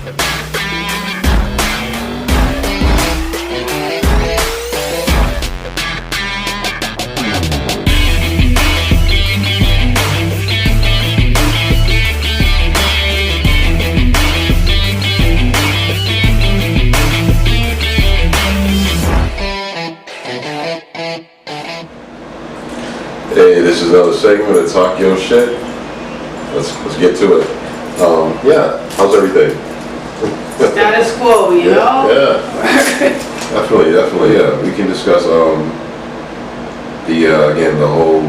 Hey, this is another segment of Talk Your Shit. Let's get to it. Yeah, how's everything? Status quo, you know? Yeah. Definitely, yeah. We can discuss again, the whole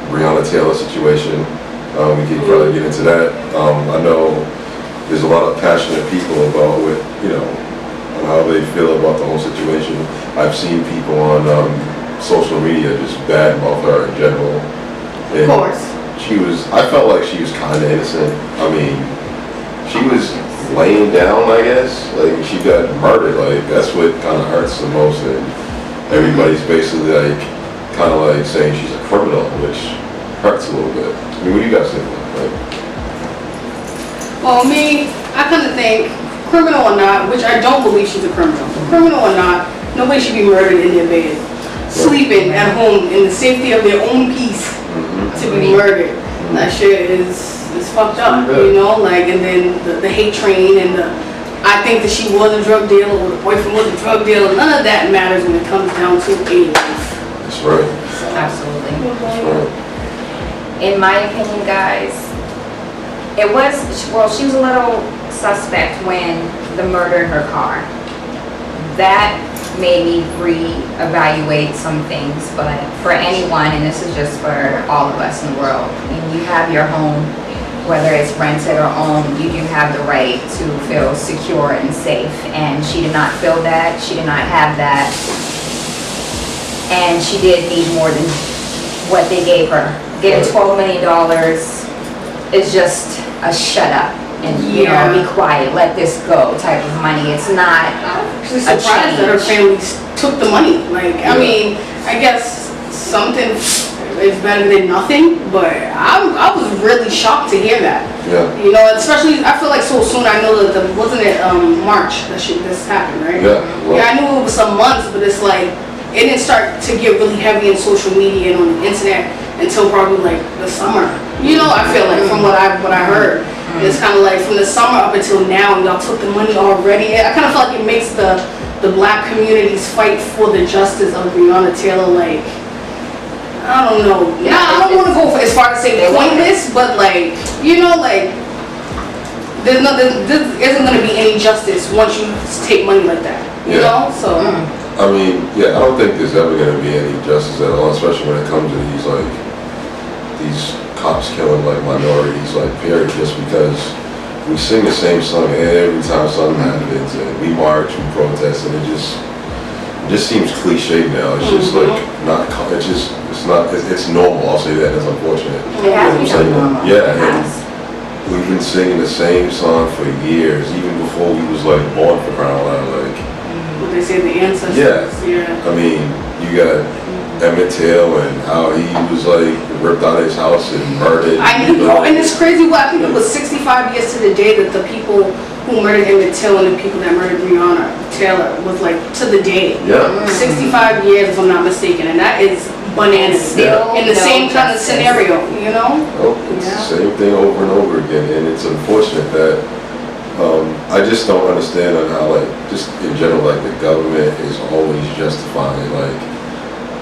Breonna Taylor situation. We can probably get into that. I know there's a lot of passionate people about on how they feel about the whole situation. I've seen people on social media just badmouth her in general. And of course. I felt like she was kind of innocent. I mean, she was laying down, I guess. Like, she got murdered. Like, that's what kind of hurts the most. And everybody's basically like, kind of like saying she's a criminal, which hurts a little bit. I mean, what do you guys think about that? Well, me, I kind of think, criminal or not, which I don't believe she's a criminal. Criminal or not, nobody should be murdered in their bed. Sleeping at home in the safety of their own peace to be murdered. That shit is fucked up, you know? Like, and then the hate train and I think that she was a drug dealer or the boyfriend was a drug dealer. None of that matters when it comes down to a life. That's right. Absolutely. That's right. In my opinion, guys, she was a little suspect when the murder in her car. That made me re-evaluate some things, but for anyone, and this is just for all of us in the world, when you have your home, whether it's rented or owned, you do have the right to feel secure and safe, and she did not feel that, she did not have that, and she did need more than what they gave her. Getting $12 million is just a shut up. And be quiet, let this go type of money. It's not She's surprised that her family took the money. Like, I mean, I guess something is better than nothing, but I was really shocked to hear that. Yeah. You know, especially, I feel like so soon. I know that wasn't it March that this happened, right? Yeah. Well, yeah, I knew it was some months, but it's like, it didn't start to get really heavy in social media and on the internet until probably like the summer. You know, I feel like from what I heard. It's kind of like from the summer up until now, and y'all took the money already. I kind of feel like it makes the black community's fight for the justice of Breonna Taylor, like, I don't know. Yeah, I don't want to go as far as say pointless, but like, you know, like, there isn't going to be any justice once you take money like that. You know, so. I mean, yeah, I don't think there's ever going to be any justice at all, especially when it comes to these cops killing like minorities, like period, just because we sing the same song every time something happens and we march, we protest, and it just seems cliche now. It's just like it's normal. I'll say that. It's unfortunate. It has become normal. Yeah, and we've been singing the same song for years, even before we was like born, for crying out loud. Like, what they say, the ancestors. Yeah. I mean, you got Emmett Till and how he was like ripped out of his house and murdered. I know, and it's crazy. Well, I think it was 65 years to the day that the people who murdered Emmett Till and the people that murdered Breonna Taylor was like to the day. Yeah. 65 years, if I'm not mistaken, and that is bananas. Still in the same kind of scenario, you know. Oh, it's the same thing over and over again, and it's unfortunate that. I just don't understand on how, like, just in general, like, the government is always justifying, like,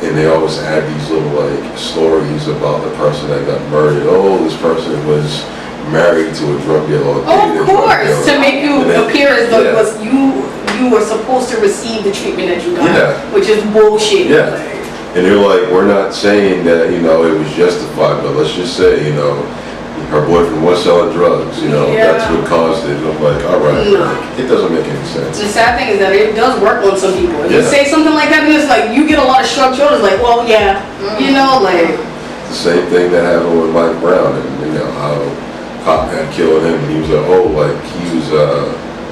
and they always add these little, like, stories about the person that got murdered. Oh, this person was married to a drug dealer. Of course, to make you appear as though you were supposed to receive the treatment that you got, which is bullshit. Yeah. And they're like, we're not saying that, you know, it was justified, but let's just say, you know, her boyfriend was selling drugs, you know, that's what caused it. And I'm like, all right, like, it doesn't make any sense. The sad thing is that it does work on some people. If you say something like that, and it's like, you get a lot of shrugged shoulders, like, well, you know, like. It's the same thing that happened with Mike Brown, and, you know, how cop had killed him, and he was like, oh, like,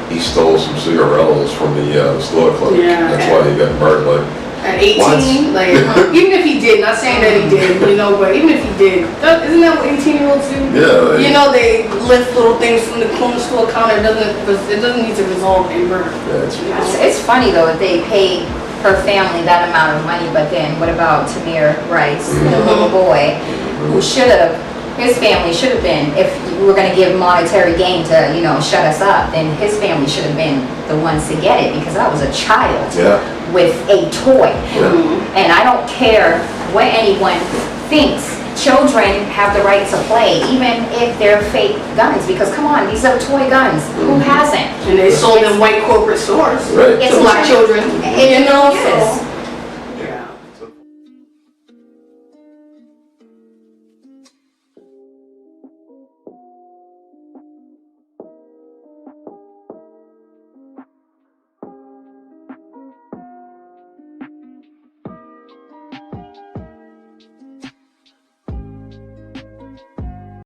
he stole some cigarillos from the store clerk. That's why he got murdered, like. At 18, What? like, even if he did, not saying that he did, you know, but even if he did, isn't that what 18-year-olds do? Yeah, like, You know, they lift little things from the corner store counter. It doesn't need to resolve in murder. yeah, It's funny though, if they pay her family that amount of money, but then what about Tamir Rice, the little boy, who should have, his family should have been, if we were going to give monetary gain to, you know, shut us up, then his family should have been the ones to get it, because that was a child yeah, with a toy. yeah. And I don't care what anyone thinks. Children have the right to play, even if they're fake guns, because come on, these are toy guns. Who hasn't? And they sold in white corporate stores Right. It's to black children. It, You know, yes. so